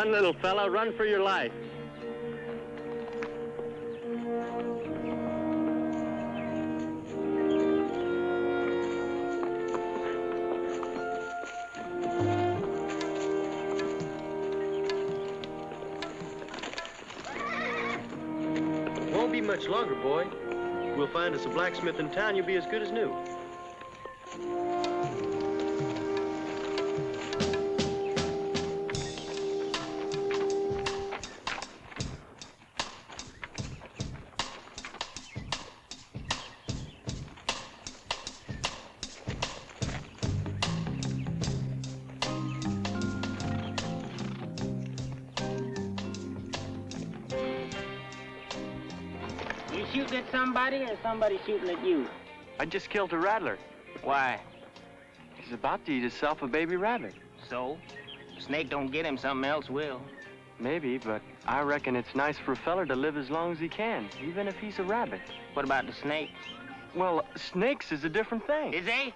Run, little fella, run for your life. Won't be much longer, boy. We'll find us a blacksmith in town, you'll be as good as new. Shooting at somebody or somebody shooting at you? I just killed a rattler. Why? He's about to eat himself a baby rabbit. So? Snake don't get him, something else will. Maybe, but I reckon it's nice for a feller to live as long as he can, even if he's a rabbit. What about the snake? Well, snakes is a different thing. Is they?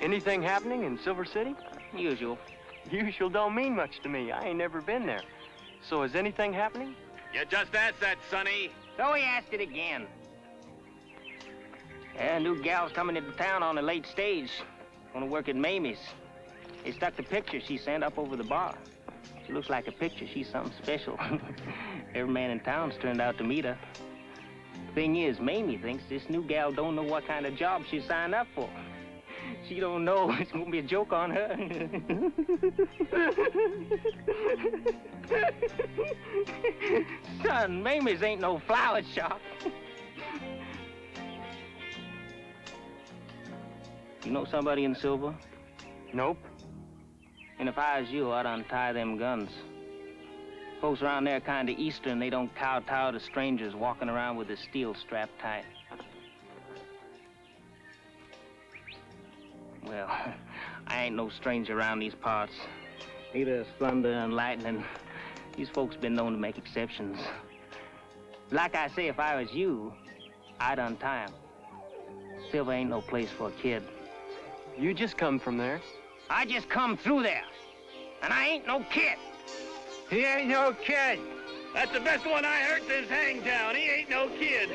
Anything happening in Silver City? Usual. Usual don't mean much to me. I ain't never been there. So is anything happening? You just asked that, Sonny. So he asked it again. Yeah, a new gal's coming into town on the late stage. Gonna work at Mamie's. They stuck the picture she sent up over the bar. She looks like a picture. She's something special. Every man in town's turned out to meet her. Thing is, Mamie thinks this new gal don't know what kind of job she signed up for. She don't know it's gonna be a joke on her. Son, Mamie's ain't no flower shop. You know somebody in Silver? Nope. And if I was you, I'd untie them guns. Folks around there kind of Eastern. They don't kowtow to strangers walking around with a steel strapped tight. Well, I ain't no stranger around these parts. Neither is thunder and lightning. These folks been known to make exceptions. Like I say, if I was you, I'd untie 'em. Silver ain't no place for a kid. You just come from there. I just come through there. And I ain't no kid. He ain't no kid. That's the best one I heard since Hangtown. He ain't no kid.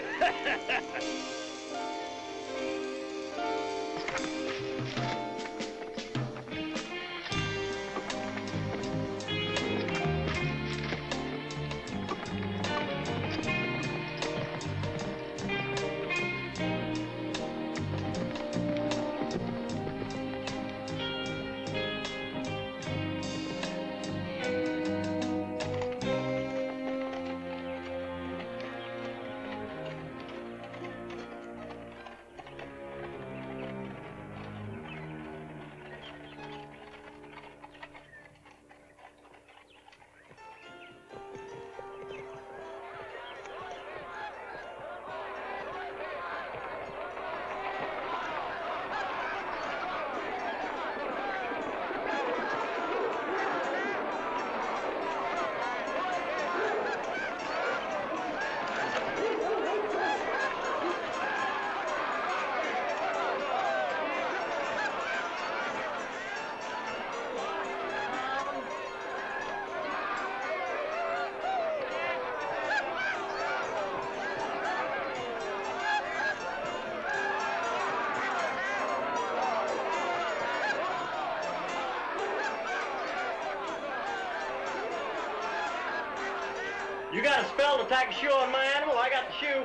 You got a spell to tack a shoe on my animal? I got the shoe.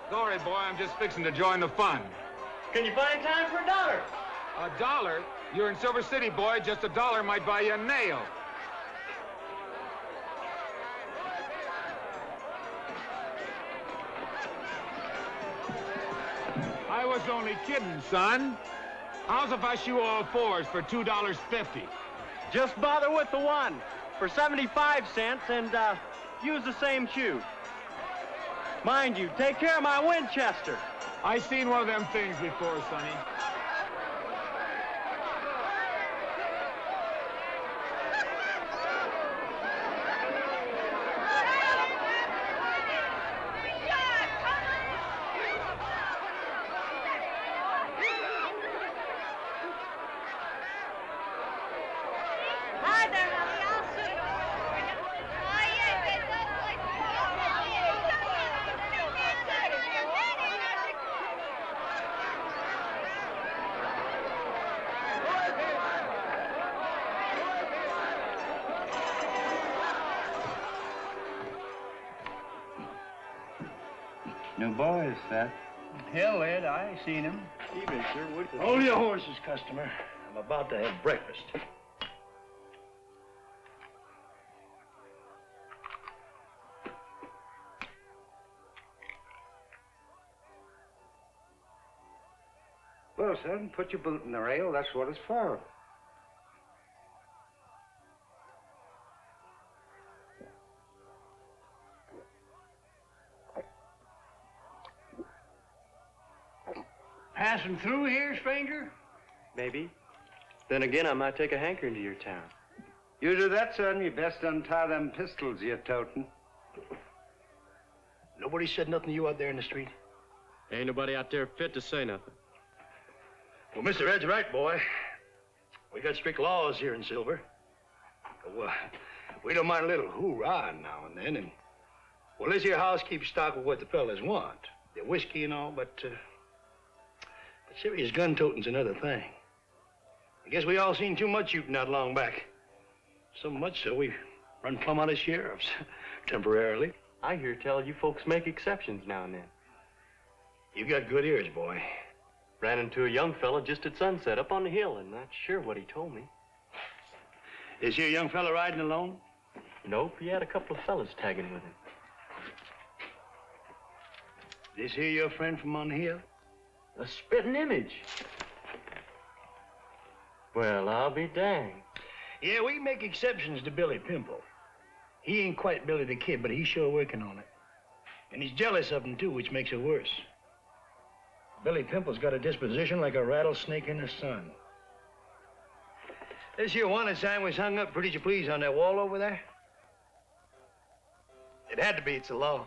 Sorry, boy, I'm just fixing to join the fun. Can you find time for $1? $1? You're in Silver City, boy. Just $1 might buy you a nail. I was only kidding, son. How's if I shoe all fours for $2.50? Just bother with the one for 75 cents and use the same shoe. Mind you, take care of my Winchester. I seen one of them things before, Sonny. New boy, is that? Hell, Ed, I seen him. Evening, sir. Hold your horses, customer. I'm about to have breakfast. Well, son, put your boot in the rail. That's what it's for. Passing through here, stranger? Maybe. Then again, I might take a hankering to your town. You do that, son, you best untie them pistols you're toting. Nobody said nothing to you out there in the street? Ain't nobody out there fit to say nothing. Well, Mr. Ed's right, boy. We got strict laws here in Silver. We don't mind a little hoorah now and then, and well, this here house keeps stock of what the fellas want. The whiskey and all, but serious gun-toting's another thing. I guess we all seen too much shooting not long back. So much so we run plumb out of sheriffs, temporarily. I hear tell you folks make exceptions now and then. You got good ears, boy. Ran into a young fella just at sunset up on the hill, and not sure what he told me. Is here a young fella riding alone? Nope, he had a couple of fellas tagging with him. This here your friend from on the hill? A spitting image. Well, I'll be danged. Yeah, we make exceptions to Billy Pimple. He ain't quite Billy the Kid, but he's sure working on it. And he's jealous of him, too, which makes it worse. Billy Pimple's got a disposition like a rattlesnake in the sun. This here wanted sign was hung up, pretty you please, on that wall over there. It had to be, it's the law.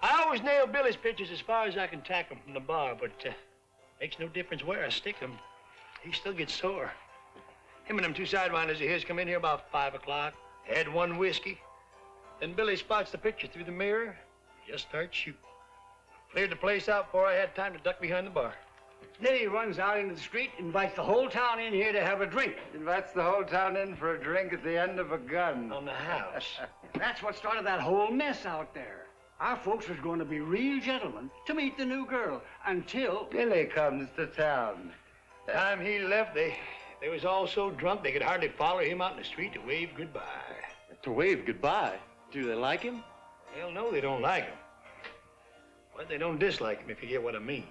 I always nail Billy's pictures as far as I can tack them from the bar, but makes no difference where I stick them. He still gets sore. Him and them two sidewinders of his come in here about 5 o'clock, had one whiskey. Then Billy spots the picture through the mirror, just starts shooting. Cleared the place out before I had time to duck behind the bar. Then he runs out into the street, invites the whole town in here to have a drink. Invites the whole town in for a drink at the end of a gun. On the house. That's what started that whole mess out there. Our folks was going to be real gentlemen to meet the new girl until... Billy comes to town. Time he left, they was all so drunk they could hardly follow him out in the street to wave goodbye. To wave goodbye? Do they like him? Hell no, they don't like him. But they don't dislike him, if you get what I mean.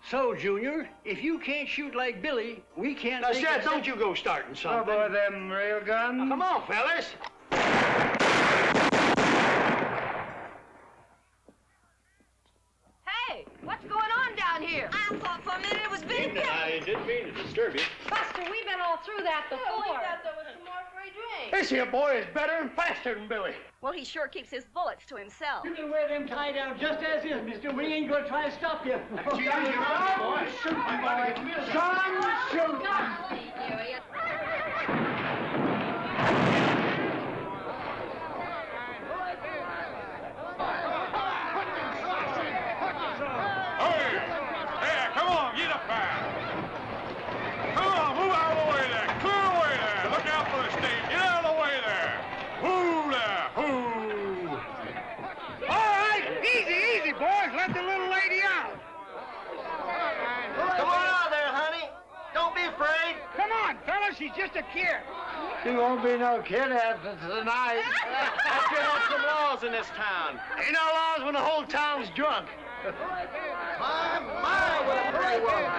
So, Junior, if you can't shoot like Billy, we can't... Now, Seth, don't you go starting something. How about them rail guns? Now, come on, fellas. Hey, what's going on down here? I thought for a minute it was Billy Pimple. I didn't mean to disturb you. Buster, we've been all through that before. We thought there was some more for a drink. This here boy is better and faster than Billy. Well, he sure keeps his bullets to himself. You can wear them tied down just as is, mister. We ain't gonna try to stop you. Shoot, boy. Shoot, boy. Son, shoot. Come on, get up there. Come on, move out of the way there. Clear away there. Look out for the stage. Get out of the way there. Whoo there, whoo. All right, easy, boys. Let the little lady out. Come on out there, honey. Don't be afraid. Come on, fellas, she's just a kid. She won't be no kid after tonight. Hope you have some laws in this town. Ain't no laws when the whole town's drunk. My, what a pretty woman.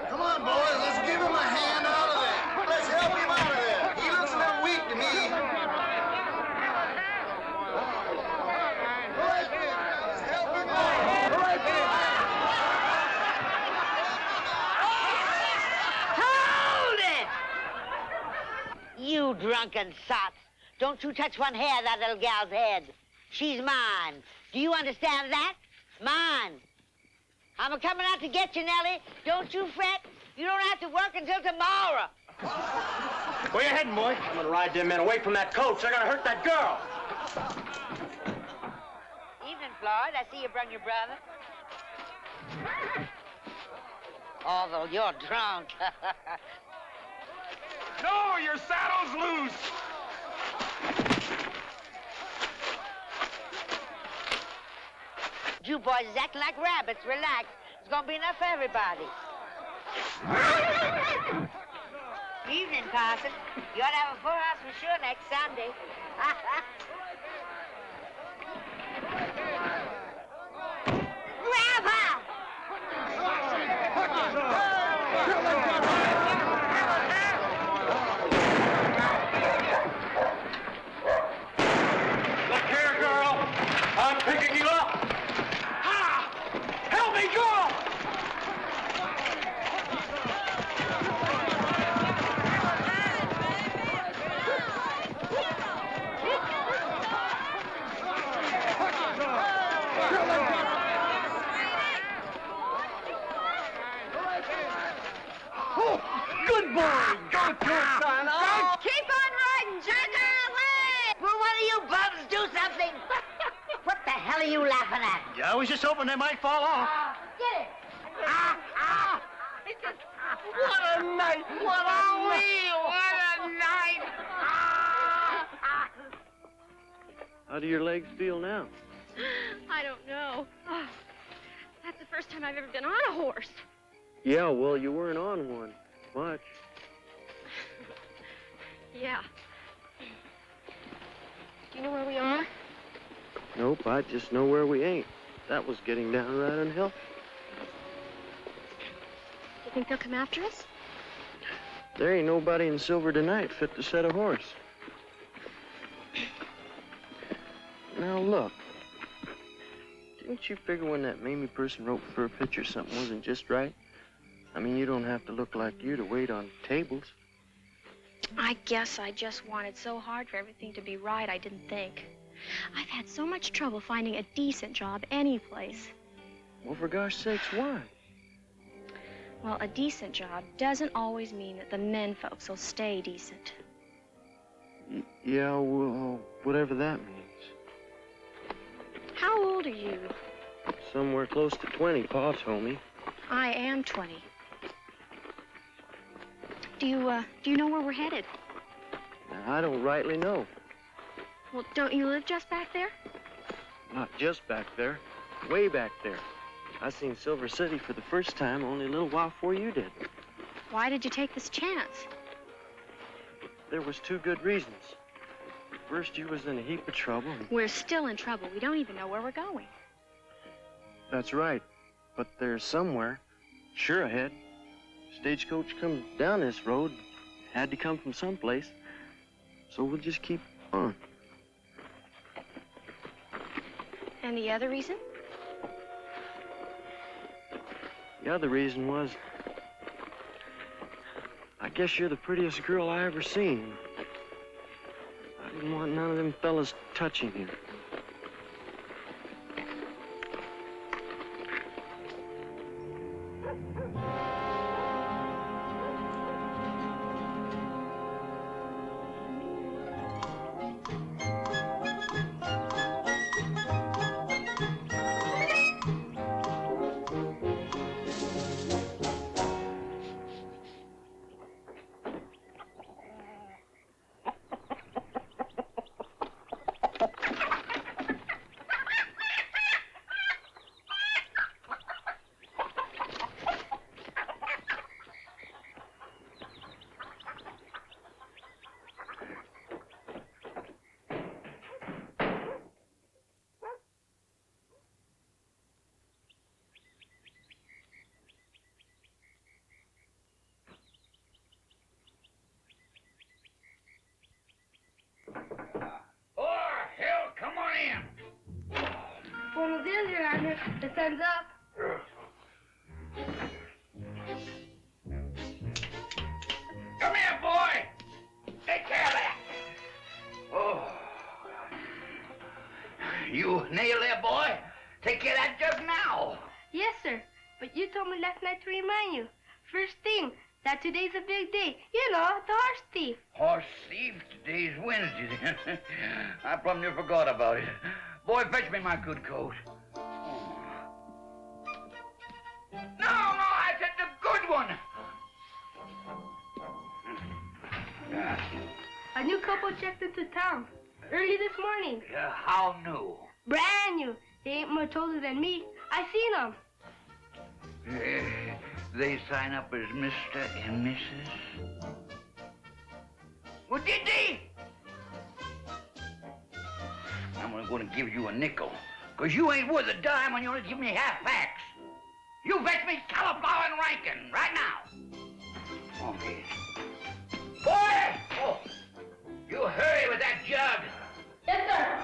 Come on, boys, let's give him a hand out of there. Let's help him out of there. He looks a little weak to me. Let's help him out. Hold it! You drunken sots. Don't you touch one hair of that little gal's head. She's mine. Do you understand that? Mine. I'm a-coming out to get you, Nellie. Don't you fret. You don't have to work until tomorrow. Where you heading, boy? I'm gonna ride them men away from that coach. They're gonna hurt that girl. Evening, Floyd. I see you brung your brother. Although you're drunk. No, your saddle's loose. You boys is acting like rabbits. Relax. There's gonna be enough for everybody. Evening, Carson. You ought to have a full house for sure next Sunday. Grab her! Look here, girl. I'm picking you up. Ah! Help me, girl! Good boy! Go to it, son! Oh. Keep on riding, jerk her away! Will one of you bums do something? What the hell are you laughing at? Yeah, I was just hoping they might fall off. Get it! What a night! What a wheel! What a night! How do your legs feel now? I don't know. Oh, that's the first time I've ever been on a horse. Yeah, well, you weren't on one much. Yeah. Do you know where we are? Nope, I just know where we ain't. That was getting downright unhealthy. Do you think they'll come after us? There ain't nobody in Silver tonight fit to set a horse. Now look, didn't you figure when that Mamie person wrote for a picture something wasn't just right? I mean, you don't have to look like you to wait on tables. I guess I just wanted so hard for everything to be right, I didn't think. I've had so much trouble finding a decent job any place. Well, for gosh sakes, why? Well, a decent job doesn't always mean that the men folks will stay decent. Yeah, well, whatever that means. How old are you? Somewhere close to 20, Pa told me. I am 20. Do you know where we're headed? I don't rightly know. Well, don't you live just back there? Not just back there, way back there. I seen Silver City for the first time only a little while before you did. Why did you take this chance? There was two good reasons. First, you was in a heap of trouble. We're still in trouble. We don't even know where we're going. That's right. But there's somewhere, sure ahead. Stagecoach comes down this road. Had to come from someplace. So we'll just keep on. And the other reason? The other reason was, I guess you're the prettiest girl I ever seen. I didn't want none of them fellas touching you. Buenos dias, Your Honor. The sun's up. Come here, boy. Take care of that. Oh. You nail there, boy. Take care of that jug now. Yes, sir. But you told me last night to remind you. First thing, that today's a big day. You know, the horse thief. Horse thief? Today's Wednesday. I plumb near forgot about it. Boy, fetch me my good coat. No, I said the good one. A new couple checked into town early this morning. How new? Brand new. They ain't much older than me. I seen them. They sign up as Mr. and Mrs.? Well, did they? I'm going to give you a nickel, because you ain't worth a dime when you only give me half facts. You fetch me cauliflower and Rankin right now. Oh, here. Boy! Oh, you hurry with that jug. Yes, sir.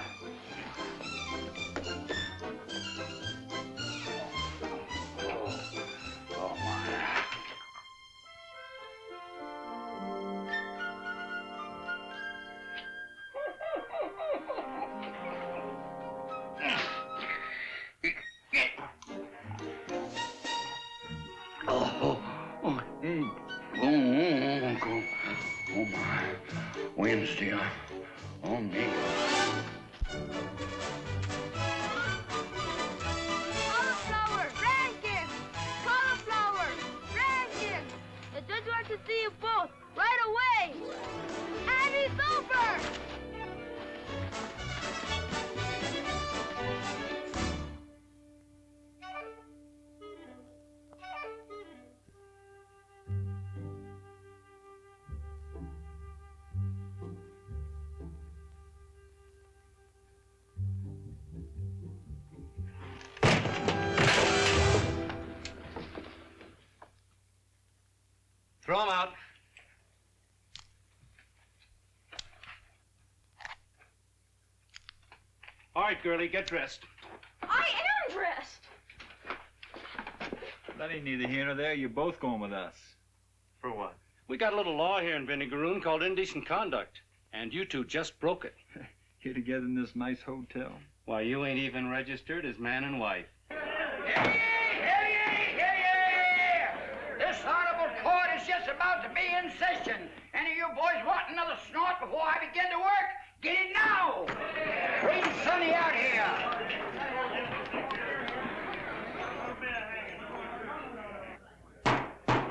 Oh, my. Hey. Oh, my. Wednesday. Oh, me. Cauliflower, Rankin! Cauliflower, Rankin! The judge wants to see you both right away. And it's over! Throw him out. All right, girlie, get dressed. I am dressed. That ain't neither here nor there. You're both going with us. For what? We got a little law here in Vinegaroon called indecent conduct, and you two just broke it. Here together in this nice hotel. Why, you ain't even registered as man and wife. This honorable court is just about to be in session. Any of you boys want another snort before I begin to work? Get it now! Bring Sonny out here.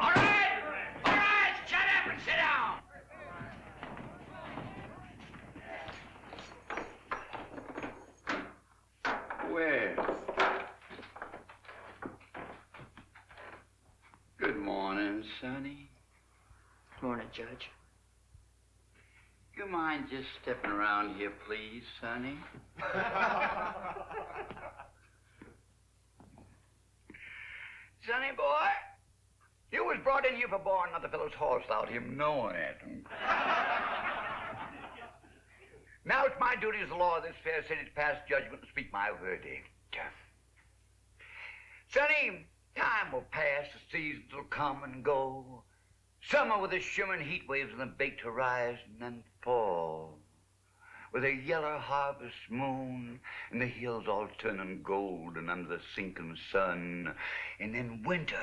All right, shut up and sit down. Well, good morning, Sonny. Morning, Judge. You mind just stepping around here, please, Sonny? Sonny boy, you was brought in here for borrowing another fellow's horse without him knowing it. Now it's my duty as the law of this fair city to pass judgment and speak my verdict. Sonny, time will pass, the seasons will come and go. Summer with the shimmering heat waves and the baked horizon, and fall with a yellow harvest moon and the hills all turning golden under the sinking sun. And then winter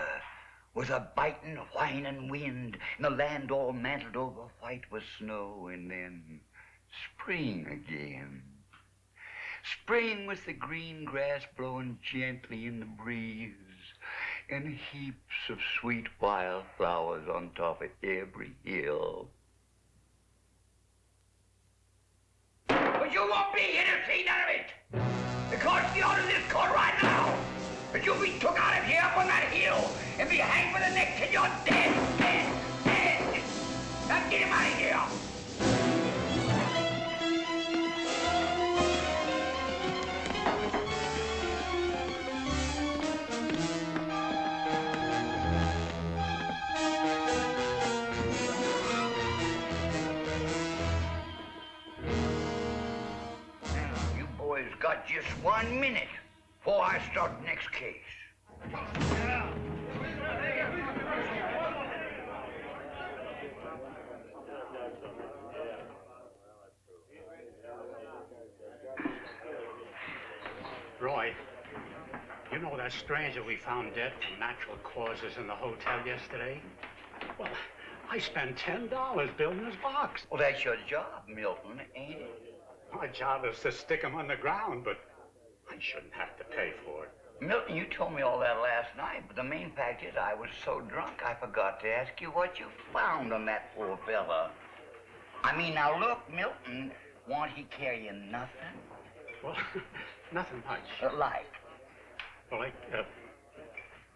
with a biting, whining wind and the land all mantled over white with snow. And then spring again. Spring with the green grass blowing gently in the breeze and heaps of sweet wildflowers on top of every hill. But you won't be here to see none of it. Because the order of this court right now is you'll be took out of here up on that hill and be hanged by the neck till you're dead. Now get him out of here. Got just 1 minute before I start the next case. Roy, you know that stranger we found dead from natural causes in the hotel yesterday? Well, I spent $10 building his box. Well, that's your job, Milton, ain't it? My job is to stick him on the ground, but I shouldn't have to pay for it. Milton, you told me all that last night, but the main fact is I was so drunk I forgot to ask you what you found on that poor fella. I mean, now look, Milton, Won't he carry you nothing? Well, nothing much. Like? Well, like,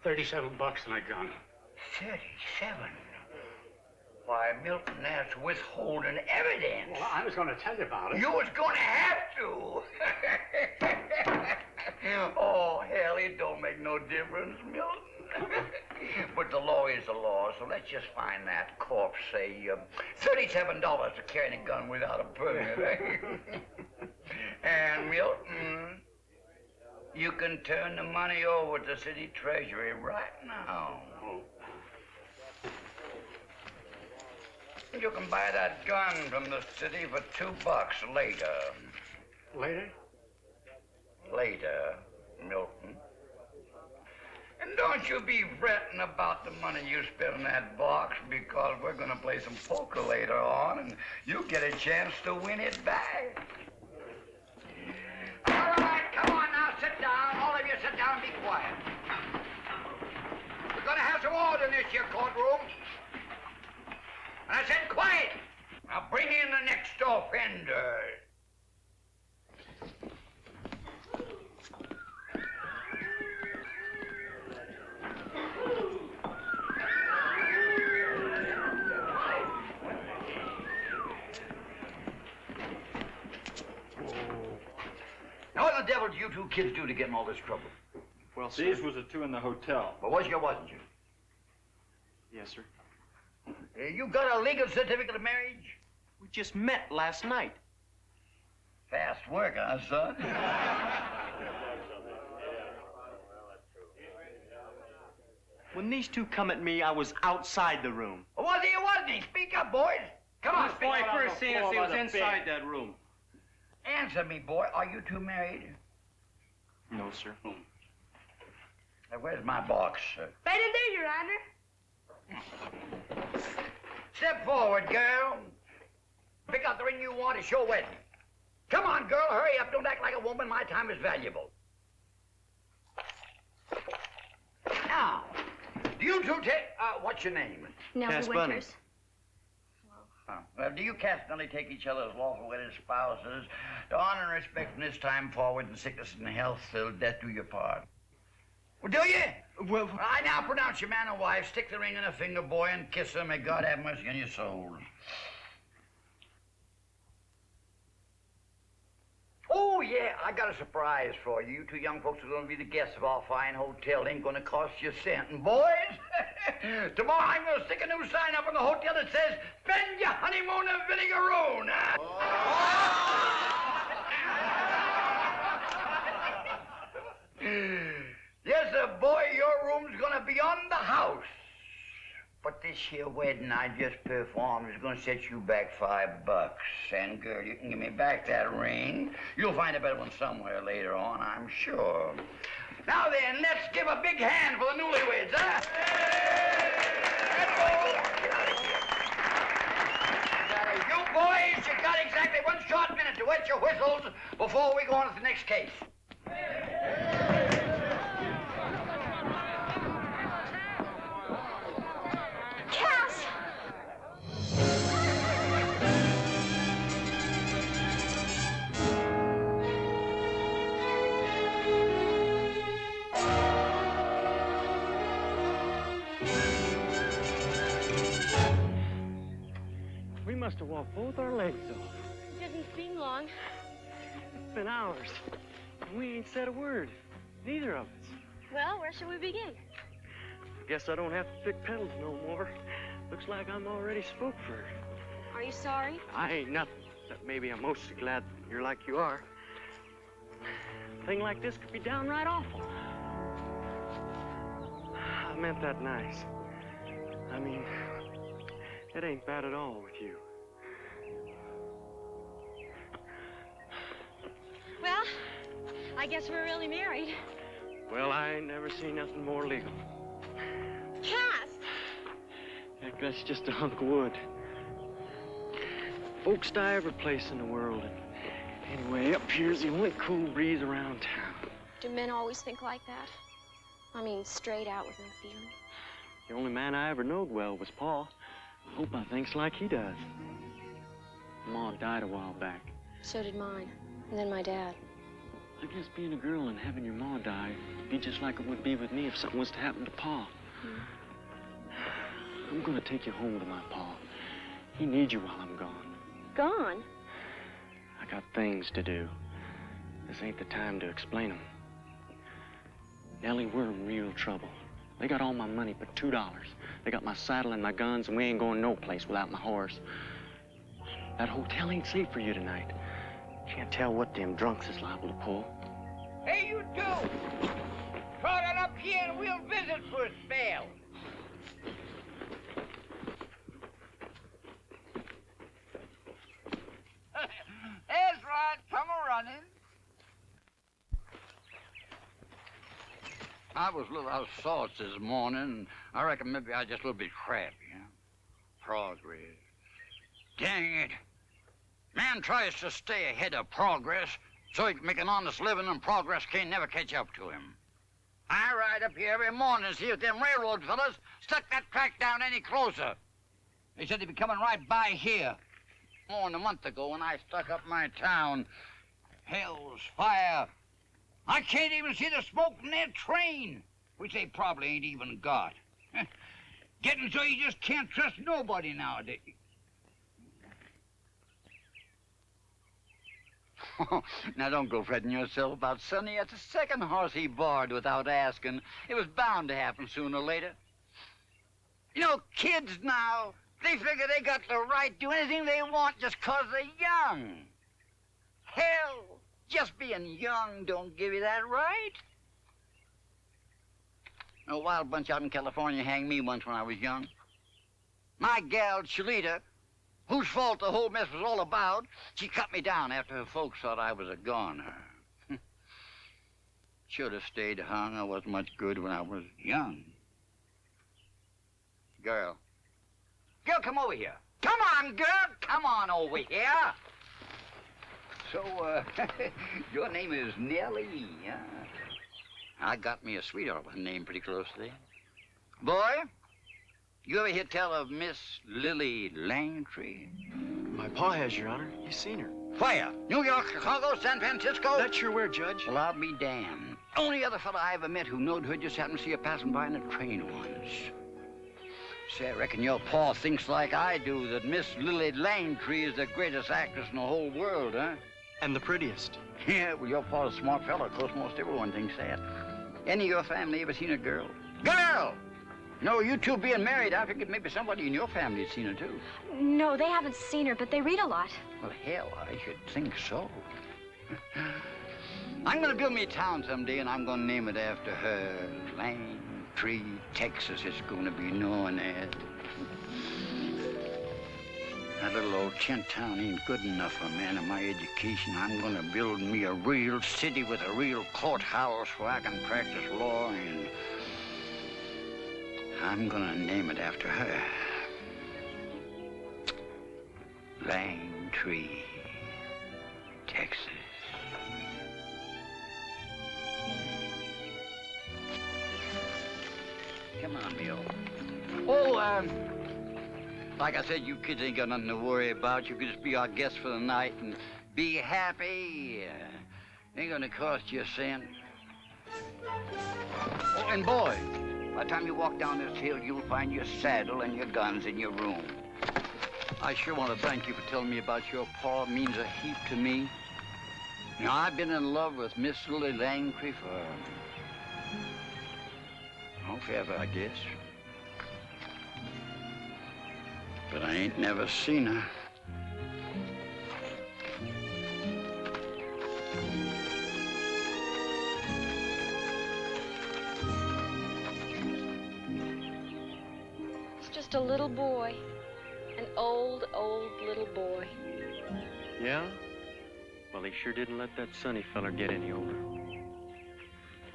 37 bucks and I gun. 37? Why, Milton, that's withholding evidence. Well, I was going to tell you about it. You was going to have to. Oh, hell, it don't make no difference, Milton. But the law is the law, so let's just find that corpse, say, $37 to carry a gun without a permit. And, Milton, you can turn the money over to city treasury right now. You can buy that gun from the city for $2 later. Later? Later, Milton. And don't you be fretting about the money you spend in that box, because we're gonna play some poker later on, and you'll get a chance to win it back. All right, come on now, sit down. All of you sit down and be quiet. We're gonna have some order in this here courtroom. And I said quiet. Now bring in the next offender. Now what the devil do you two kids do to get in all this trouble? Well, these was the two in the hotel. Well, was you or wasn't you? Yes, sir. You got a legal certificate of marriage? We just met last night. Fast work, huh, son? When these two come at me, I was outside the room. Well, was he or wasn't he? Speak up, boys. Come on, This boy first seen us, he was inside that room. Answer me, boy. Are you two married? No, sir. Now, where's my box, sir? Right in there, Your Honor. Step forward, girl. Pick out the ring you want to show wedding. Come on, girl, hurry up. Don't act like a woman. My time is valuable. Now, do you two take, what's your name? Nellie Winters. Well, do you Cass Bunning take each other as lawful wedded spouses to honor and respect from this time forward in sickness and health till death do your part? Well, do you? Well, I now pronounce you man and wife. Stick the ring in a finger, boy, and kiss her. May God have mercy on your souls. Oh, yeah, I got a surprise for you. You two young folks are going to be the guests of our fine hotel. Ain't going to cost you a cent. And boys, tomorrow I'm going to stick a new sign up in the hotel that says, spend your honeymoon in Vinegaroon. Yes, sir, boy, your room's going to be on the house. But this here wedding I just performed is going to set you back $5. And, girl, you can give me back that ring. You'll find a better one somewhere later on, I'm sure. Now then, let's give a big hand for the newlyweds, huh? Let's go. Get out of here. You boys, you got exactly 1 short minute to wet your whistles before we go on to the next case. We must have walked both our legs off. It didn't seem long. It's been hours. And we ain't said a word. Neither of us. Well, where should we begin? Guess I don't have to pick petals no more. Looks like I'm already spoke for her. Are you sorry? I ain't nothing. Except maybe I'm mostly glad you're like you are. A thing like this could be downright awful. I meant that nice. I mean, it ain't bad at all with you. Well, I guess we're really married. Well, I ain't never seen nothing more legal. Cass! Heck, that's just a hunk of wood. Folks die every place in the world. And anyway, up here's the only cool breeze around town. Do men always think like that? I mean, straight out with no feeling. The only man I ever knowed well was Pa. I hope I thinks like he does. Ma died a while back. So did mine. And then my dad. I guess being a girl and having your ma die would be just like it would be with me if something was to happen to Pa. I'm gonna take you home to my Pa. He needs you while I'm gone. Gone? I got things to do. This ain't the time to explain them. Nellie, we're in real trouble. They got all my money but $2. They got my saddle and my guns, and we ain't going no place without my horse. That hotel ain't safe for you tonight. Can't tell what them drunks is liable to pull. Hey, you two! Trot on up here and we'll visit for a spell. That's right. Come a-running. I was a little out of sorts this morning. I reckon maybe I was just a little bit crappy, you know? Progress. Dang it. Man tries to stay ahead of progress so he can make an honest living, and progress can't never catch up to him. I ride up here every morning and see if them railroad fellas stuck that track down any closer. They said they'd be coming right by here. More than a month ago when I stuck up my town. Hell's fire. I can't even see the smoke from their train, which they probably ain't even got. Getting so you just can't trust nobody nowadays. Now, don't go fretting yourself about Sonny. That's the second horse he borrowed without asking. It was bound to happen sooner or later. You know, kids now, they figure they got the right to do anything they want just 'cause they're young. Hell, just being young don't give you that right. A wild bunch out in California hanged me once when I was young. My gal, Shalita, whose fault the whole mess was all about, she cut me down after her folks thought I was a goner. Should have stayed hung. I wasn't much good when I was young. Girl, come over here. Come on, girl, come on over here. So, your name is Nellie, huh? I got me a sweetheart with a name pretty close to there. Boy, you ever hear tell of Miss Lily Langtree? My pa has, Your Honor. He's seen her. Where? New York, Chicago, San Francisco? Not sure where, Judge. Well, I'll be damned. Only other fella I ever met who knowed her just happened to see her passing by in a train once. Say, I reckon your pa thinks like I do, that Miss Lily Langtree is the greatest actress in the whole world, huh? And the prettiest. Yeah, well, your pa's a smart fella. Of course, most everyone thinks that. Any of your family ever seen a girl? Girl! No, you two being married, I figured maybe somebody in your family had seen her, too. No, they haven't seen her, but they read a lot. Well, hell, I should think so. I'm going to build me a town someday, and I'm going to name it after her. Langtree, Texas, it's going to be known as. That little old tent town ain't good enough for a man of my education. I'm going to build me a real city with a real courthouse where I can practice law, and I'm going to name it after her. Langtree, Texas. Come on, Bill. Oh, like I said, you kids ain't got nothing to worry about. You can just be our guests for the night and be happy. Ain't gonna cost you a cent. Oh, and boy, by the time you walk down this hill, you'll find your saddle and your guns in your room. I sure want to thank you for telling me about your pa. It means a heap to me. You know, I've been in love with Miss Lily Langtree for, forever, I guess. But I ain't never seen her. It's just a little boy. An old, old little boy. Yeah? Well, he sure didn't let that Sonny feller get any older.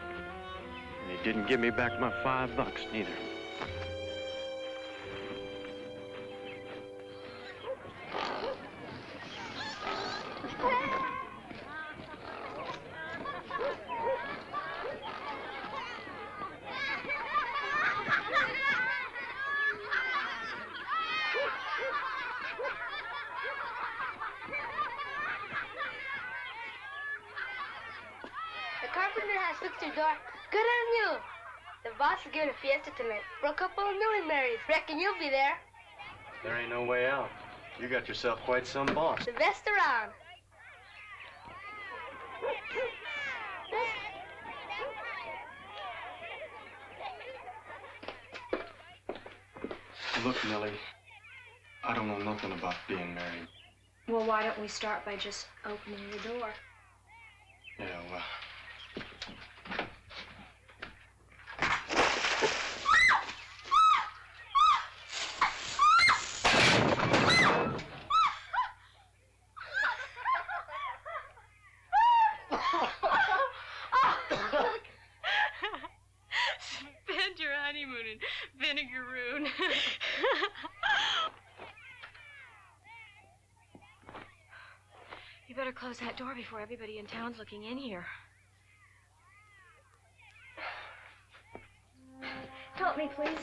And he didn't give me back my $5 neither. carpenter has fixed your door. Good on you. The boss is giving a fiesta tonight for a couple of newly marrieds. Reckon you'll be there. There ain't no way out. You got yourself quite some boss. The best around. Look, Nellie, I don't know nothing about being married. Well, why don't we start by just opening the door? Yeah, well... Spend your honeymoon in Vinegaroon. You better close that door before everybody in town's looking in here. Help me, please.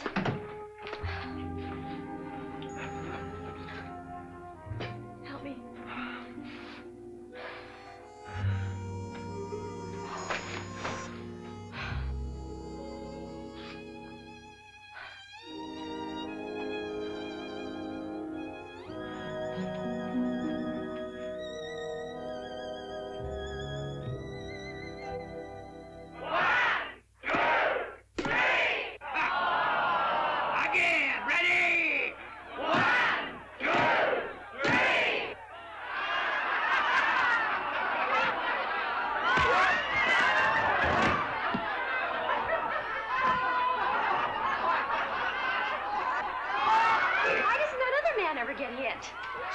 Help me.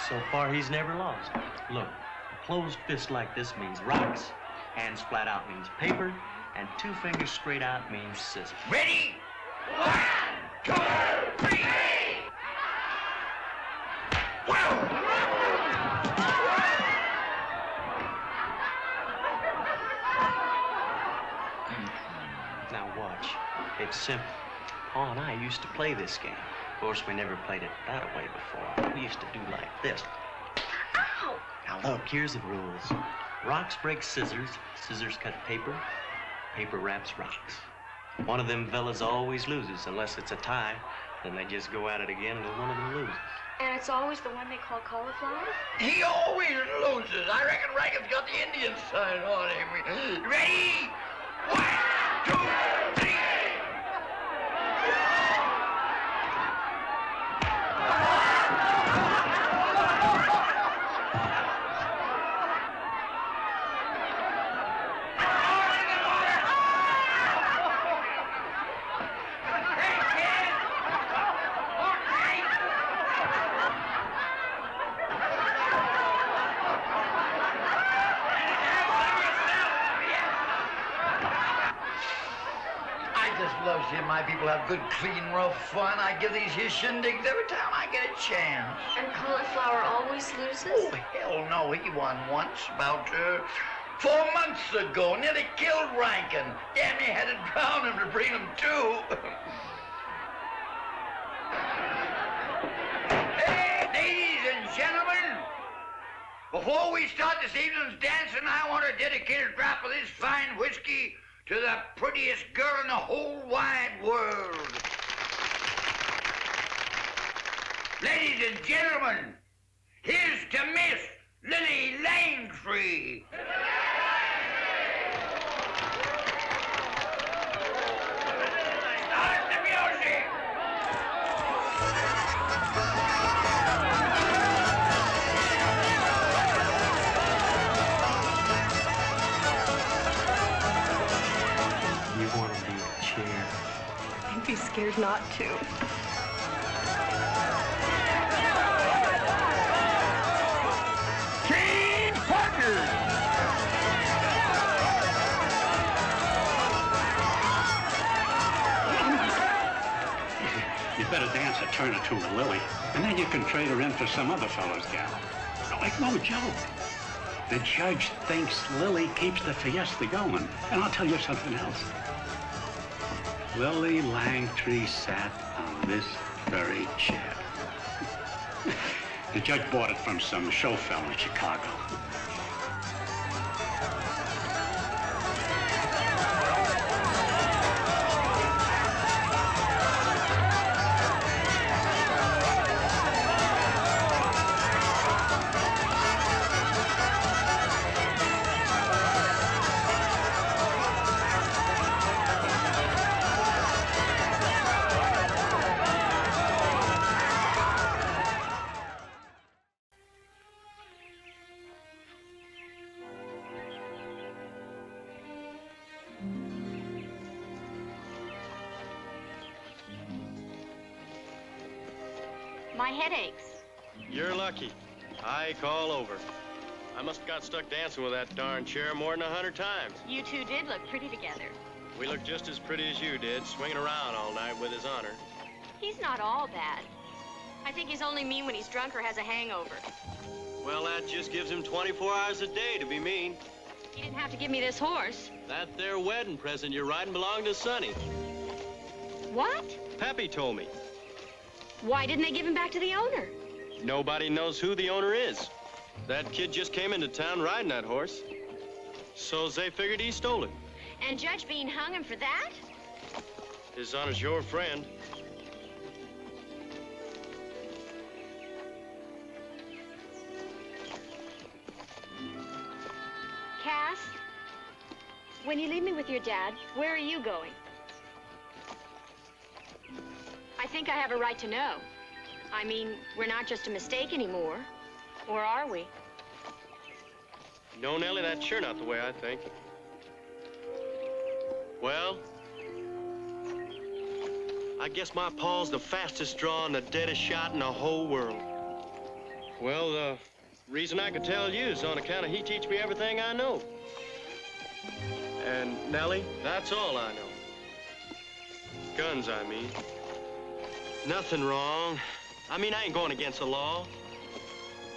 So far, he's never lost. Look, a closed fist like this means rocks, hands flat out means paper, and 2 fingers straight out means scissors. Ready? 1, 2, 3! Now watch. It's simple. Pa and I used to play this game. Of course, we never played it that way before. We used to do like this. Ow! Now look, here's the rules. Rocks break scissors, scissors cut paper, paper wraps rocks. One of them fellas always loses, unless it's a tie. Then they just go at it again until one of them loses. And it's always the one they call cauliflower? He always loses. I reckon Rankin's got the Indian sign on him. Ready? 1, 2, 3! Love seeing my people have good, clean, rough fun. I give these here shindigs every time I get a chance. And cauliflower always loses? Oh, hell no. He won once, about 4 months ago. Nearly killed Rankin. Damn, he had to drown him to bring him to. Hey, ladies and gentlemen, before we start this evening's dancing, I want to dedicate a drop of this fine whiskey to the prettiest girl in the whole wide world. Ladies and gentlemen, here's to Miss Lily Langtree. Start the music. I'd be scared not to. Team partners! You better dance a turn or two with Lily, and then you can trade her in for some other fellow's gal. Like no joke. The judge thinks Lily keeps the fiesta going. And I'll tell you something else. Lily Langtree sat on this very chair. The judge bought it from some show fellow in Chicago. My head aches. You're lucky. I ache all over. I must have got stuck dancing with that darn chair more than 100 times. You two did look pretty together. We look just as pretty as you did, swinging around all night with his honor. He's not all bad. I think he's only mean when he's drunk or has a hangover. Well, that just gives him 24 hours a day to be mean. He didn't have to give me this horse. That there wedding present you're riding belonged to Sonny. What? Pappy told me. Why didn't they give him back to the owner? Nobody knows who the owner is. That kid just came into town riding that horse. So they figured he stole it. And Judge Bean hung him for that? His honor's your friend. Cass, when you leave me with your dad, where are you going? I think I have a right to know. I mean, we're not just a mistake anymore. Or are we? No, Nellie, that's sure not the way I think. Well, I guess my paw's the fastest draw and the deadest shot in the whole world. Well, the reason I could tell you is on account of he teach me everything I know. And, Nellie, that's all I know. Guns, I mean. Nothing wrong. I mean, I ain't going against the law.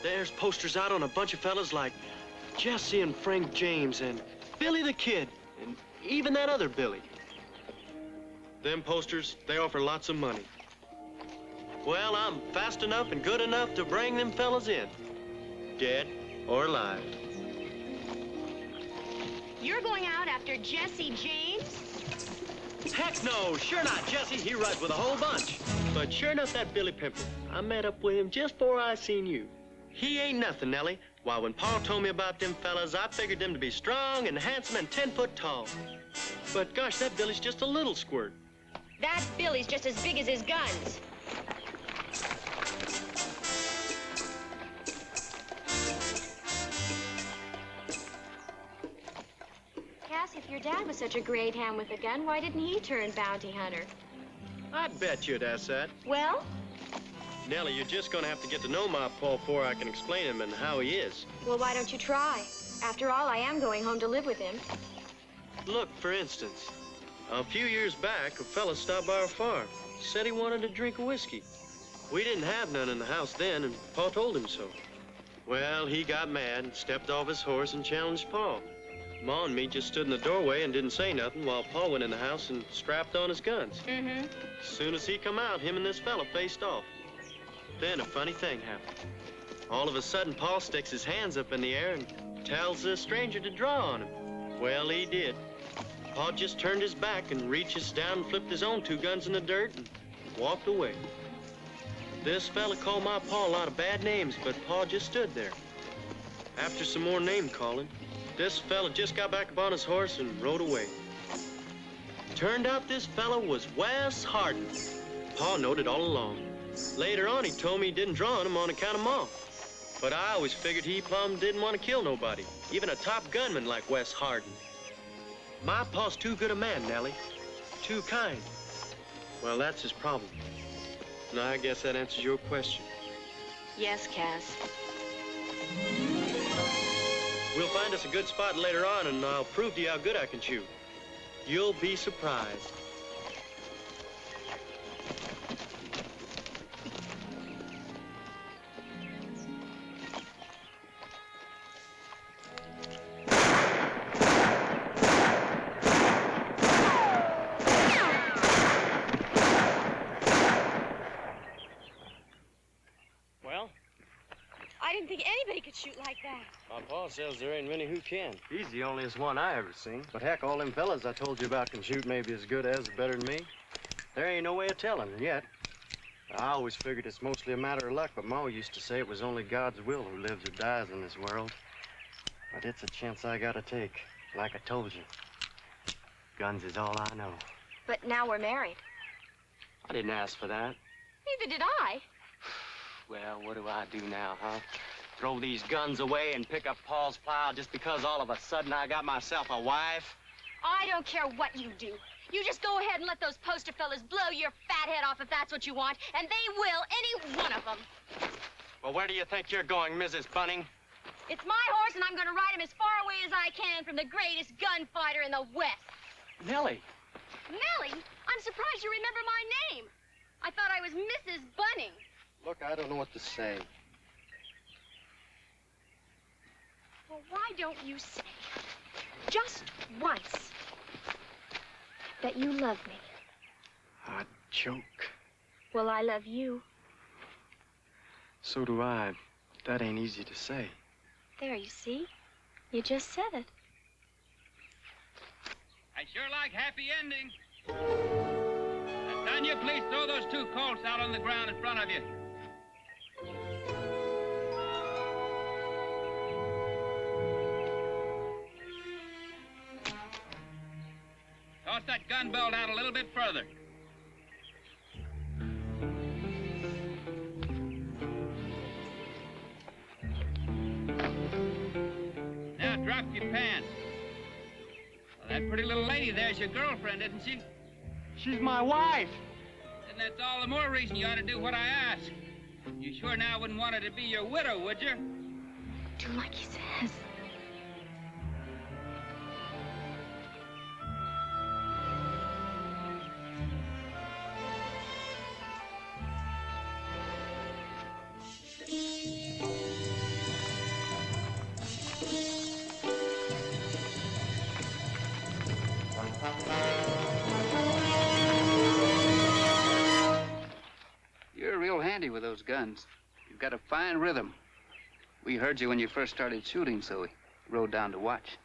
There's posters out on a bunch of fellas like Jesse and Frank James and Billy the Kid and even that other Billy. Them posters, they offer lots of money. Well, I'm fast enough and good enough to bring them fellas in, dead or alive. You're going out after Jesse James? Heck no, sure not, Jesse. He rides with a whole bunch. But sure enough, that Billy Pimple, I met up with him just before I seen you. He ain't nothing, Nellie. Why, when Pa told me about them fellas, I figured them to be strong and handsome and 10 foot tall. But gosh, that Billy's just a little squirt. That Billy's just as big as his guns. Cass, if your dad was such a great hand with a gun, why didn't he turn bounty hunter? I bet you'd ask that. Well? Nellie, you're just gonna have to get to know my Pa before I can explain him and how he is. Well, why don't you try? After all, I am going home to live with him. Look, for instance, a few years back, a fella stopped by our farm, said he wanted a drink of whiskey. We didn't have none in the house then, and Pa told him so. Well, he got mad and stepped off his horse and challenged Pa. Ma and me just stood in the doorway and didn't say nothing while Pa went in the house and strapped on his guns. Mm-hmm. As soon as he come out, him and this fella faced off. Then a funny thing happened. All of a sudden, Pa sticks his hands up in the air and tells the stranger to draw on him. Well, he did. Pa just turned his back and reaches down and flipped his own 2 guns in the dirt and walked away. This fella called my Pa a lot of bad names, but Pa just stood there. After some more name calling, this fella just got back upon his horse and rode away. Turned out this fella was Wes Harden. Pa knowed it all along. Later on, he told me he didn't draw on him on account of Ma. But I always figured he plumb didn't want to kill nobody, even a top gunman like Wes Harden. My Pa's too good a man, Nellie. Too kind. Well, that's his problem. Now, I guess that answers your question. Yes, Cass. We'll find us a good spot later on, and I'll prove to you how good I can shoot. You'll be surprised. I didn't think anybody could shoot like that. My Pa says there ain't many who can. He's the onlyest one I ever seen. But heck, all them fellas I told you about can shoot maybe as good as or better than me. There ain't no way of telling yet. I always figured it's mostly a matter of luck, but Ma used to say it was only God's will who lives or dies in this world. But it's a chance I gotta take, like I told you. Guns is all I know. But now we're married. I didn't ask for that. Neither did I. Well, what do I do now, huh? Throw these guns away and pick up Paul's plow just because all of a sudden I got myself a wife? I don't care what you do. You just go ahead and let those poster fellas blow your fat head off if that's what you want, and they will, any one of them. Well, where do you think you're going, Mrs. Bunning? It's my horse, and I'm going to ride him as far away as I can from the greatest gunfighter in the West. Nellie. Nellie? I'm surprised you remember my name. I thought I was Mrs. Bunning. Look, I don't know what to say. Well, why don't you say, just once, that you love me? A joke. Well, I love you. So do I. That ain't easy to say. There, you see? You just said it. I sure like happy endings. Tanya, please throw those 2 colts out on the ground in front of you. Toss that gun belt out a little bit further. Now drop your pants. Well, that pretty little lady there's your girlfriend, isn't she? She's my wife. Then that's all the more reason you ought to do what I ask. You sure now wouldn't want her to be your widow, would you? Do like he says. You're real handy with those guns. You've got a fine rhythm. We heard you when you first started shooting, so we rode down to watch.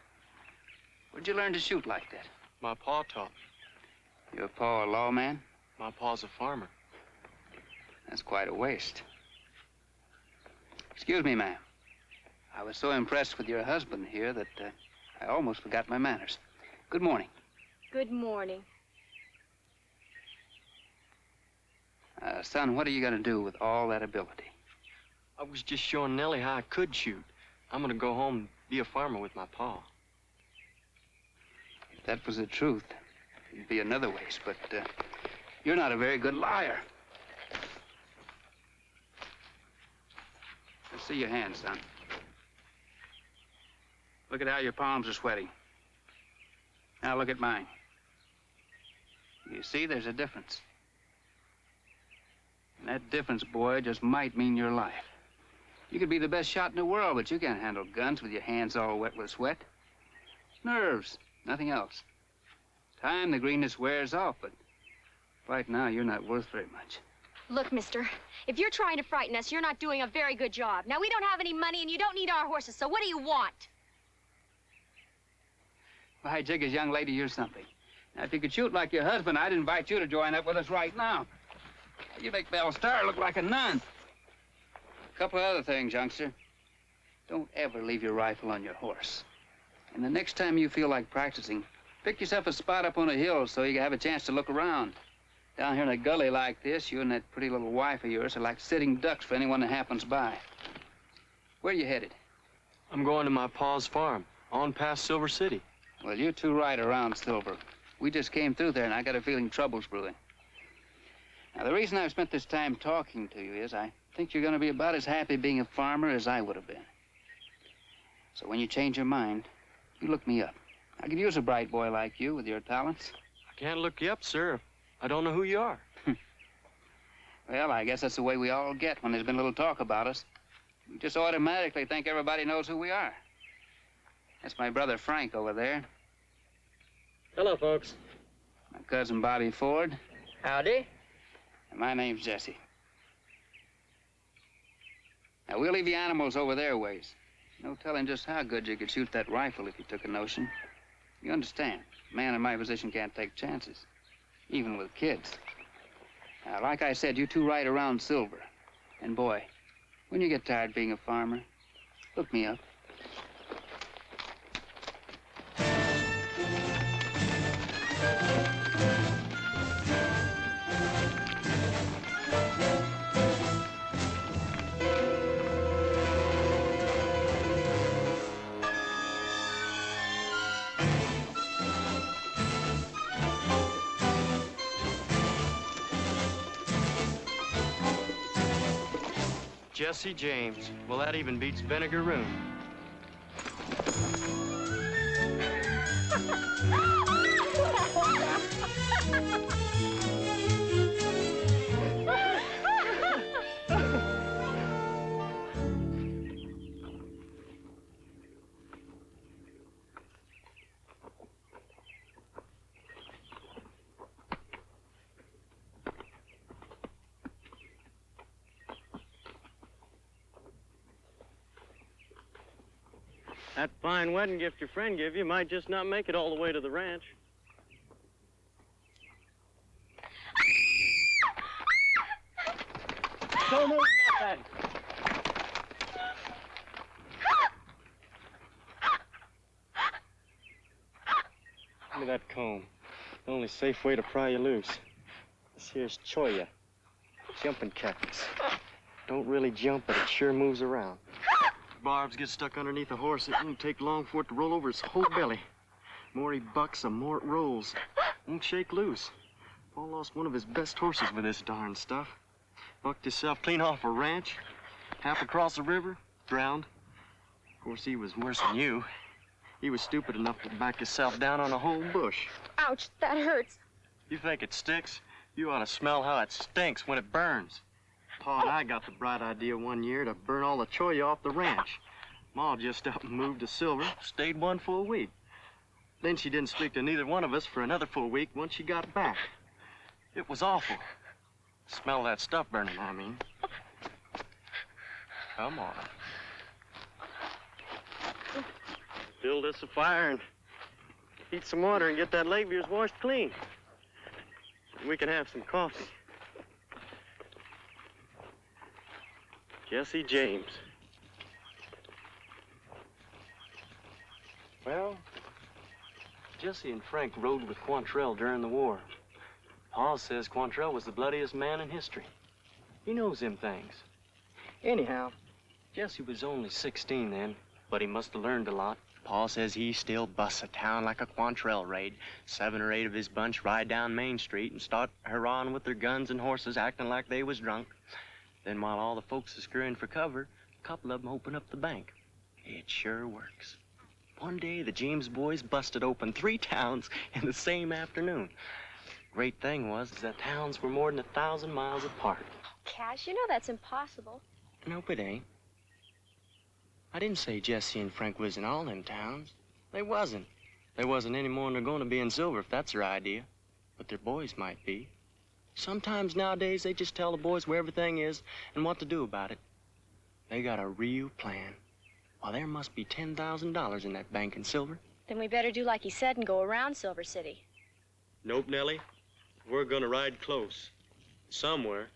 Where'd you learn to shoot like that? My pa taught me. Your pa a lawman? My pa's a farmer. That's quite a waste. Excuse me, ma'am. I was so impressed with your husband here that I almost forgot my manners. Good morning. Good morning. Son, what are you going to do with all that ability? I was just showing Nellie how I could shoot. I'm gonna go home and be a farmer with my pa. If that was the truth, it'd be another waste, but you're not a very good liar. Let's see your hands, son. Look at how your palms are sweating. Now look at mine. You see, there's a difference. And that difference, boy, just might mean your life. You could be the best shot in the world, but you can't handle guns with your hands all wet with sweat. It's nerves, nothing else. Time, the greenness wears off, but right now, you're not worth very much. Look, mister, if you're trying to frighten us, you're not doing a very good job. Now, we don't have any money, and you don't need our horses, so what do you want? By Jig, young lady, you're something. Now, if you could shoot like your husband, I'd invite you to join up with us right now. You make Belle Starr look like a nun. A couple of other things, youngster. Don't ever leave your rifle on your horse. And the next time you feel like practicing, pick yourself a spot up on a hill so you can have a chance to look around. Down here in a gully like this, you and that pretty little wife of yours are like sitting ducks for anyone that happens by. Where are you headed? I'm going to my pa's farm, on past Silver City. Well, you're too right around Silver. We just came through there, and I got a feeling trouble's brewing. Now, the reason I've spent this time talking to you is I think you're going to be about as happy being a farmer as I would have been. So when you change your mind, you look me up. I could use a bright boy like you with your talents. I can't look you up, sir. I don't know who you are. Well, I guess that's the way we all get when there's been a little talk about us. We just automatically think everybody knows who we are. That's my brother Frank over there. Hello, folks. My cousin Bobby Ford. Howdy. And my name's Jesse. Now, we'll leave the animals over their ways. No telling just how good you could shoot that rifle if you took a notion. You understand, a man in my position can't take chances, even with kids. Now, like I said, you two ride around Silver. And boy, when you get tired being a farmer, look me up. Jesse James. Well, that even beats Vinegaroon. That fine wedding gift your friend gave you might just not make it all the way to the ranch. Don't move nothing. Give me that comb. The only safe way to pry you loose. This here's choya. Jumping cactus. Don't really jump, but it sure moves around. Barbs get stuck underneath a horse, it won't take long for it to roll over his whole belly. The more he bucks, the more it rolls. Won't shake loose. Paul lost one of his best horses with this darn stuff. Bucked himself clean off a ranch, half across the river, drowned. Of course, he was worse than you. He was stupid enough to back himself down on a whole bush. Ouch, that hurts. You think it sticks? You ought to smell how it stinks when it burns. Pa and I got the bright idea one year to burn all the choya off the ranch. Ma just up and moved to Silver, stayed one full week. Then she didn't speak to neither one of us for another full week once she got back. It was awful. Smell that stuff burning, I mean. Come on. Build us a fire and heat some water and get that leg of yours washed clean. And we can have some coffee. Jesse James. Well, Jesse and Frank rode with Quantrell during the war. Pa says Quantrell was the bloodiest man in history. He knows them things. Anyhow, Jesse was only 16 then, but he must have learned a lot. Pa says he still busts a town like a Quantrell raid. 7 or 8 of his bunch ride down Main Street and start hurrahing with their guns and horses, acting like they was drunk. Then while all the folks are scurrying for cover, a couple of them open up the bank. It sure works. One day, the James boys busted open 3 towns in the same afternoon. Great thing was that towns were more than 1,000 miles apart. Cass, you know that's impossible. Nope, it ain't. I didn't say Jesse and Frank was in all them towns. They wasn't. They wasn't any more than they're going to be in Silver, if that's their idea. But their boys might be. Sometimes nowadays, they just tell the boys where everything is and what to do about it. They got a real plan. Well, there must be $10,000 in that bank in Silver. Then we better do like he said and go around Silver City. Nope, Nellie. We're gonna ride close. Somewhere.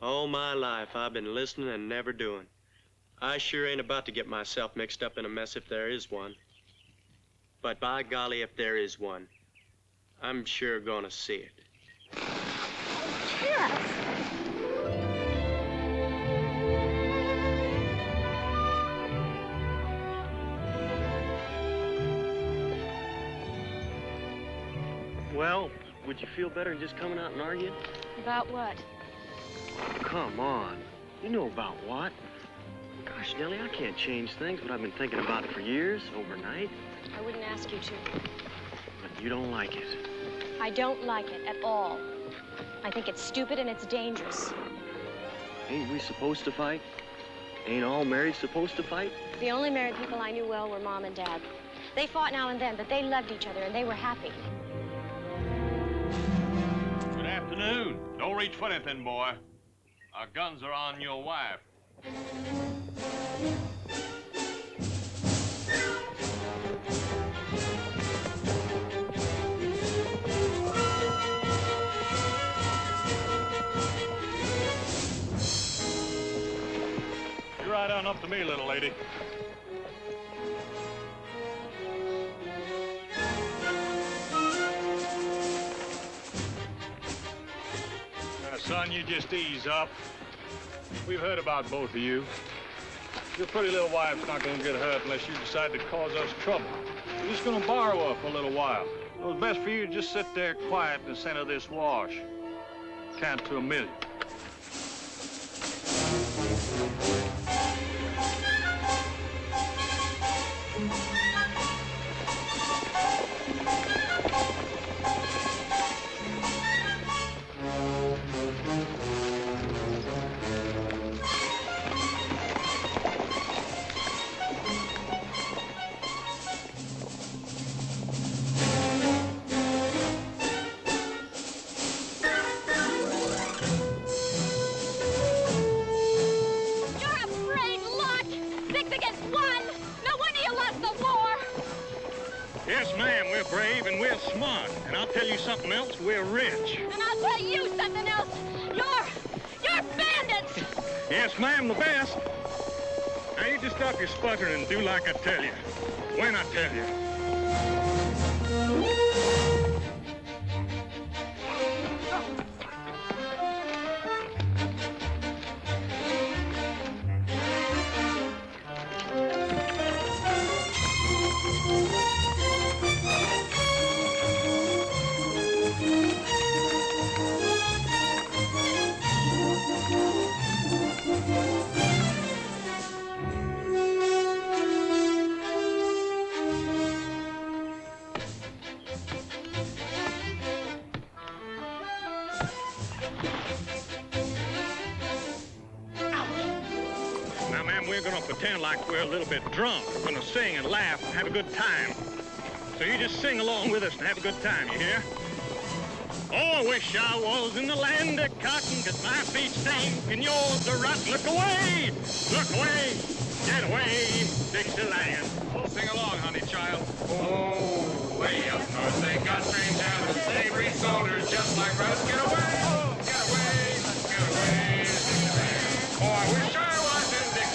All my life, I've been listening and never doing. I sure ain't about to get myself mixed up in a mess if there is one. But by golly, if there is one, I'm sure gonna see it. Cass! Well, would you feel better than just coming out and arguing? About what? Come on. You know about what? Gosh, Nellie, I can't change things, but I've been thinking about it for years, overnight. I wouldn't ask you to. But you don't like it. I don't like it at all. I think it's stupid and it's dangerous. Ain't we supposed to fight? Ain't all married supposed to fight? The only married people I knew well were Mom and Dad. They fought now and then, but they loved each other and they were happy. Good afternoon. Don't reach for anything, boy. Our guns are on your wife. You ride on up to me, little lady. Son, you just ease up. We've heard about both of you. Your pretty little wife's not gonna get hurt unless you decide to cause us trouble. We're just gonna borrow her for a little while. It was best for you to just sit there quiet in the center of this wash. Count to 1 million. Something else, we're rich. And I'll tell you something else. You're bandits. Yes, ma'am, the best. Now you just stop your sputtering and do like I tell you. When I tell you. Pretend like we're a little bit drunk. We're gonna sing and laugh and have a good time. So you just sing along with us and have a good time, you hear? Oh, I wish I was in the land of cotton, 'cause my feet stink and yours are rotten. Look away! Look away! Get away, Dixieland. Oh, sing along, honey child. Oh, way up north they got strange habits. Slavery soldiers just like us. Get away! Oh, get away! Get away, Dixieland. Oh, I wish I was in Dixie.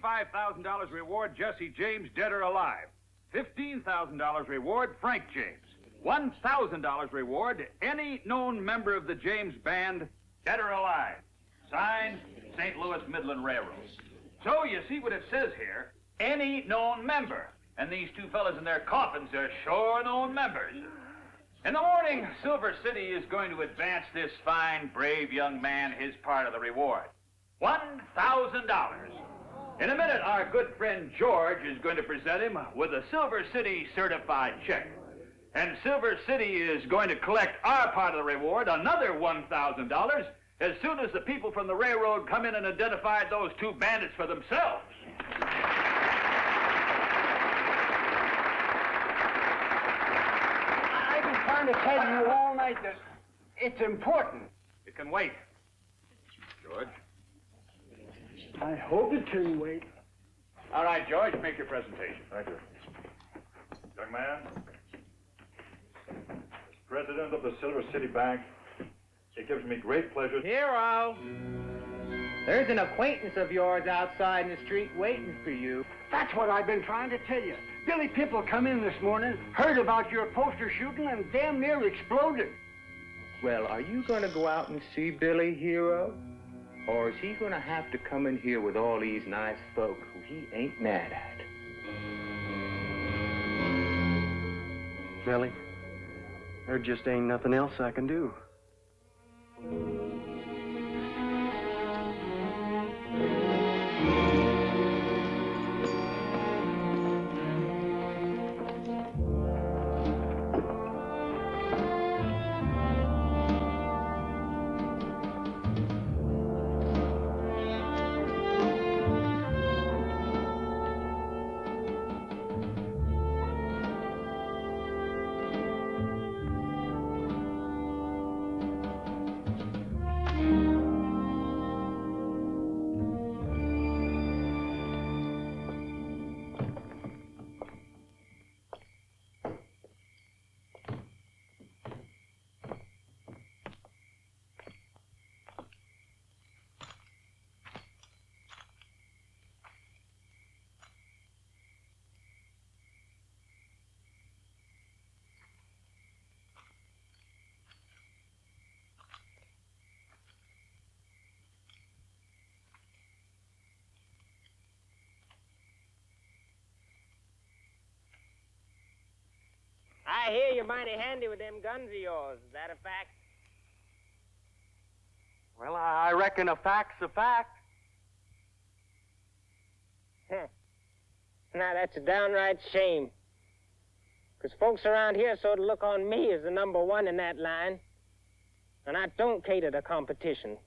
$25,000 reward, Jesse James, dead or alive. $15,000 reward, Frank James. $1,000 reward, any known member of the James Band, dead or alive. Signed, St. Louis Midland Railroad. So you see what it says here, any known member. And these two fellas in their coffins are sure known members. In the morning, Silver City is going to advance this fine, brave young man his part of the reward. $1,000. In a minute, our good friend George is going to present him with a Silver City certified check. And Silver City is going to collect our part of the reward, another $1,000, as soon as the people from the railroad come in and identified those two bandits for themselves. I've been trying to tell you all night that it's important. It can wait. George? I hope it can wait. All right, George, make your presentation. Thank you. Young man, as president of the Silver City Bank, it gives me great pleasure. Hero! There's an acquaintance of yours outside in the street waiting for you. That's what I've been trying to tell you. Billy Pimple come in this morning, heard about your poster shooting, and damn near exploded. Well, are you going to go out and see Billy, Hero? Or is he going to have to come in here with all these nice folk who he ain't mad at? Nellie, there just ain't nothing else I can do. I hear you're mighty handy with them guns of yours. Is that a fact? Well, I reckon a fact's a fact. Now, that's a downright shame. Because folks around here sort of look on me as the number one in that line. And I don't cater to competition.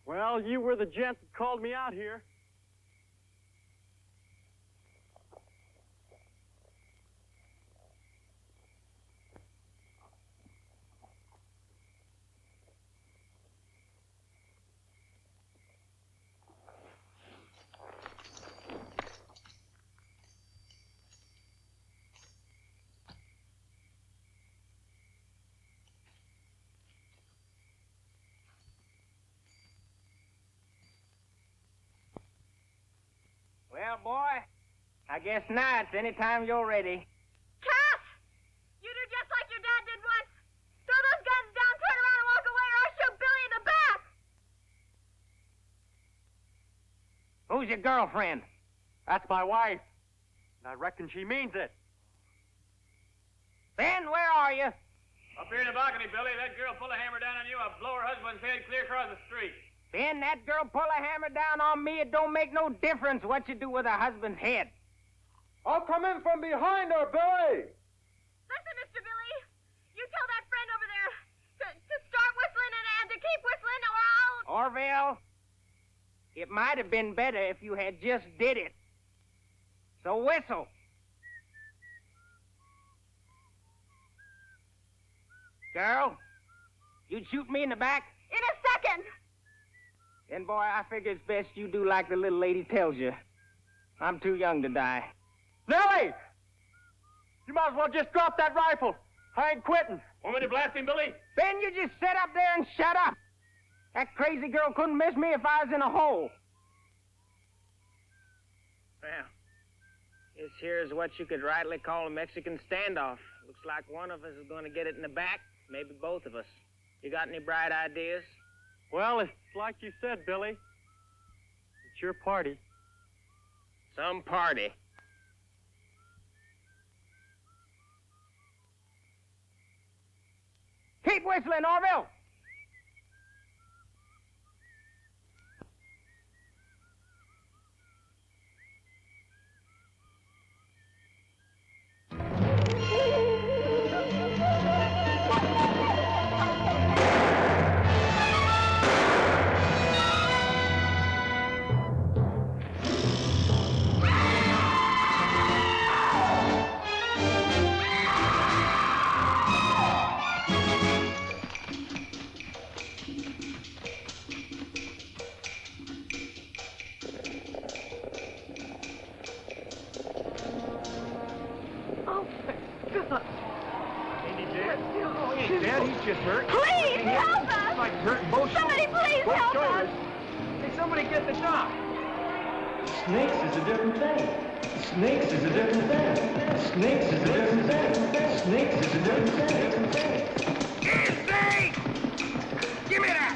Well, you were the gent that called me out here. Well, boy, I guess now it's any time you're ready. Cass! You do just like your dad did once. Throw those guns down, turn around and walk away, or I'll shoot Billy in the back. Who's your girlfriend? That's my wife. And I reckon she means it. Ben, where are you? Up here in the balcony, Billy. That girl pull a hammer down on you, I'll blow her husband's head clear across the street. Ben, that girl pull a hammer down on me. It don't make no difference what you do with her husband's head. I'll come in from behind her, Billy. Listen, Mr. Billy. You tell that friend over there to start whistling and to keep whistling, or I'll... Orville, it might have been better if you had just did it. So whistle. Girl, you'd shoot me in the back? In a second. Then, boy, I figure it's best you do like the little lady tells you. I'm too young to die. Nellie! You might as well just drop that rifle. I ain't quitting. Want me to blast him, Billy? Ben, you just sit up there and shut up. That crazy girl couldn't miss me if I was in a hole. Well, this here is what you could rightly call a Mexican standoff. Looks like one of us is going to get it in the back, maybe both of us. You got any bright ideas? Well, it's like you said, Billy. It's your party. Some party. Keep whistling, Orville! Just hurt. Please help us! It's like hurting both Somebody please both help shoulders. us! Hey, somebody get the doc. Snakes is a different thing. Snakes is a different thing. Snakes is a different thing. Snakes is a different thing. Easy! Give me that!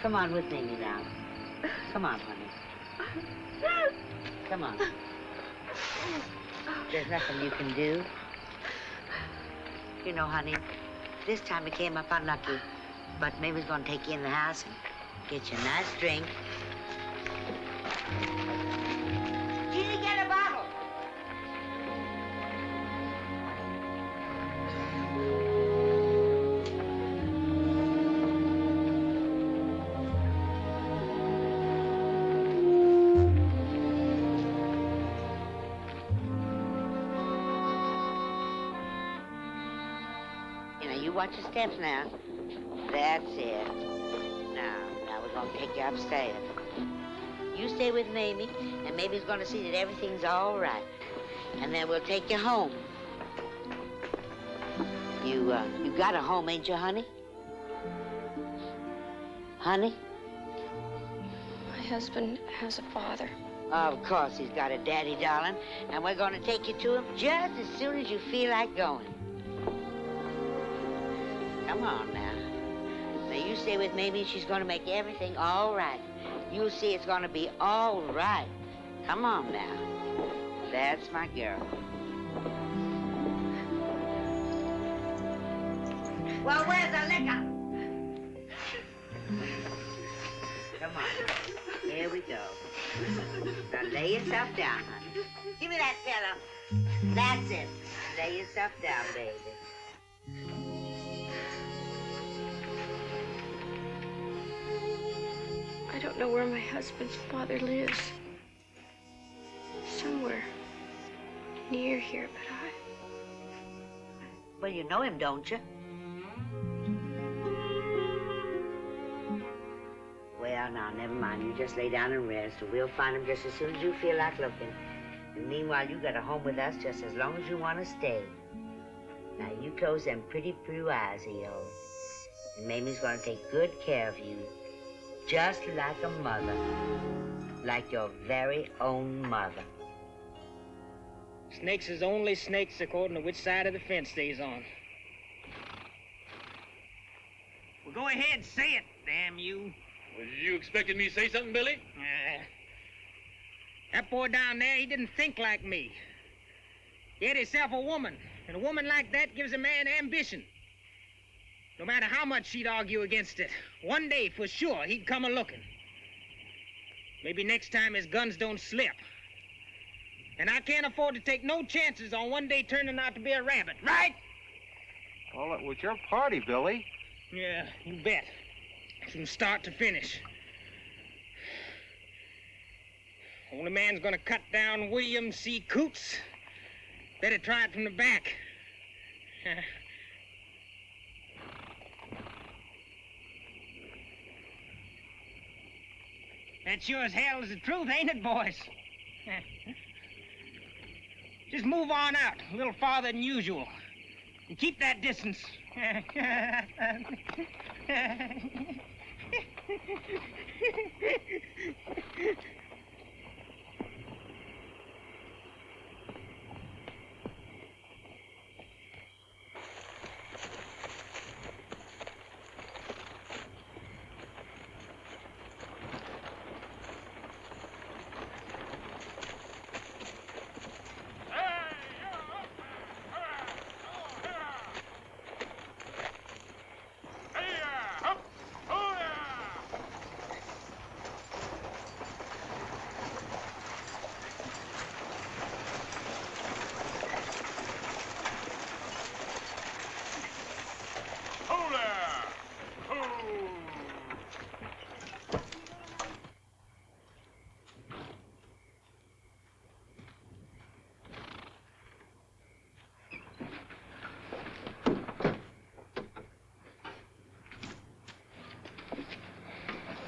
Come on with Mamie now. Come on, honey. Come on. There's nothing you can do. You know, honey, this time it came up unlucky, but Mamie's gonna take you in the house and get you a nice drink. Gina, get a bottle. Watch your steps now. That's it. Now we're gonna take you upstairs. You stay with Mamie, and Mamie's gonna see that everything's all right. And then we'll take you home. You got a home, ain't you, honey? Honey? My husband has a father. Of course he's got a daddy, darling. And we're gonna take you to him just as soon as you feel like going. Come on now. Now you stay with Mamie. She's going to make everything all right. You'll see it's going to be all right. Come on now. That's my girl. Well, where's the liquor? Come on. There we go. Now lay yourself down, honey. Give me that pillow. That's it. Lay yourself down, baby. I don't know where my husband's father lives. Somewhere near here, but Well, you know him, don't you? Well, now, never mind. You just lay down and rest, and we'll find him just as soon as you feel like looking. And meanwhile, you got a home with us just as long as you want to stay. Now, you close them pretty blue eyes of yours. And Mamie's going to take good care of you. Just like a mother. Like your very own mother. Snakes is only snakes according to which side of the fence they's on. Well, go ahead, say it, damn you. Well, you expected me to say something, Billy? That boy down there, he didn't think like me. He had himself a woman, and a woman like that gives a man ambition. No matter how much she'd argue against it, one day, for sure, he'd come a-looking. Maybe next time his guns don't slip, And I can't afford to take no chances on one day turning out to be a rabbit, right? Well, it was your party, Billy. Yeah, you bet. From start to finish. Only man's gonna cut down William C. Coots. Better try it from the back. That sure as hell is the truth, ain't it, boys? Just move on out, a little farther than usual. And keep that distance.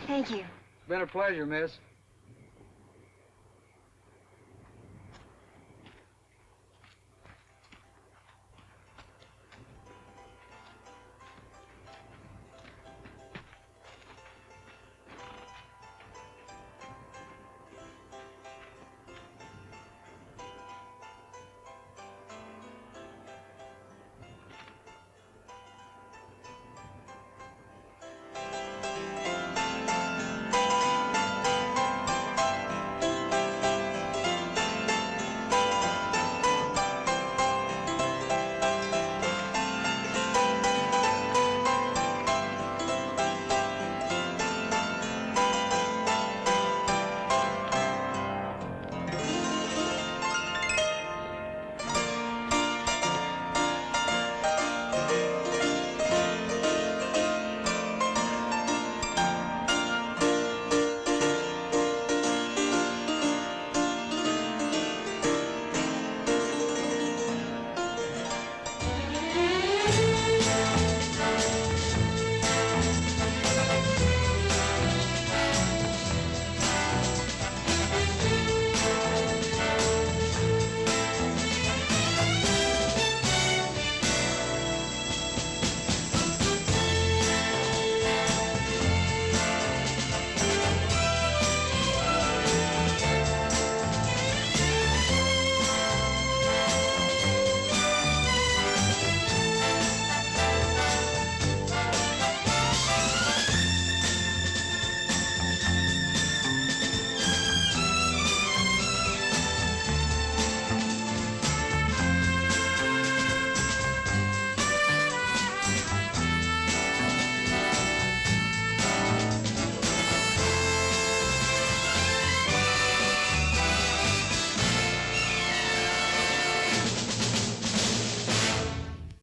Thank you. It's been a pleasure, miss.